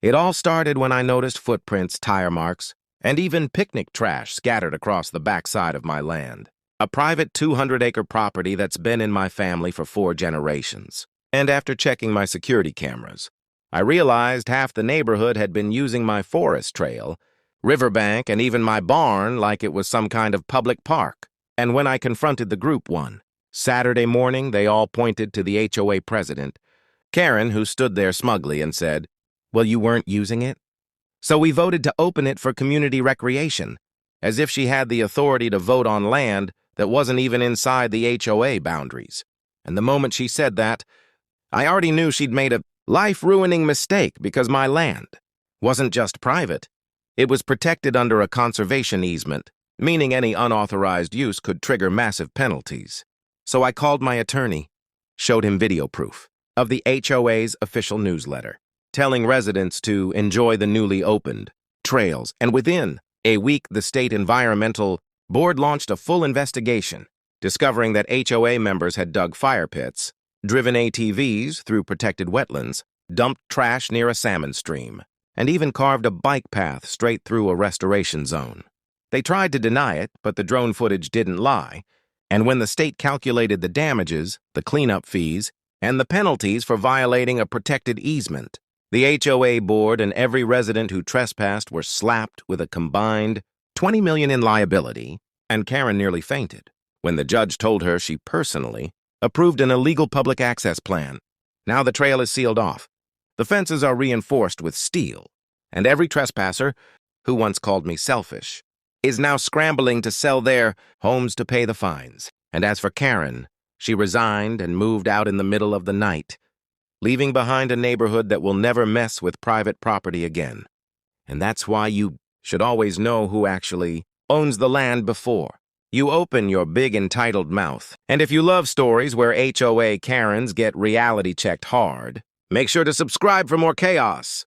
It all started when I noticed footprints, tire marks, and even picnic trash scattered across the backside of my land. A private 200-acre property that's been in my family for 4 generations. And after checking my security cameras, I realized half the neighborhood had been using my forest trail, riverbank, and even my barn like it was some kind of public park. And when I confronted the group one Saturday morning, they all pointed to the HOA president, Karen, who stood there smugly and said, "Well, you weren't using it? So we voted to open it for community recreation," as if she had the authority to vote on land that wasn't even inside the HOA boundaries. And the moment she said that, I already knew she'd made a life-ruining mistake because my land wasn't just private. It was protected under a conservation easement, meaning any unauthorized use could trigger massive penalties. So I called my attorney, showed him video proof of the HOA's official newsletter, telling residents to enjoy the newly opened trails, and within a week the State Environmental Board launched a full investigation, discovering that HOA members had dug fire pits, driven ATVs through protected wetlands, dumped trash near a salmon stream, and even carved a bike path straight through a restoration zone. They tried to deny it, but the drone footage didn't lie, and when the state calculated the damages, the cleanup fees, and the penalties for violating a protected easement, the HOA board and every resident who trespassed were slapped with a combined $20 million in liability, and Karen nearly fainted when the judge told her she personally approved an illegal public access plan. Now the trail is sealed off. The fences are reinforced with steel, and every trespasser, who once called me selfish, is now scrambling to sell their homes to pay the fines. And as for Karen, she resigned and moved out in the middle of the night, leaving behind a neighborhood that will never mess with private property again. And that's why you should always know who actually owns the land before you open your big entitled mouth. And if you love stories where HOA Karens get reality checked hard, make sure to subscribe for more chaos.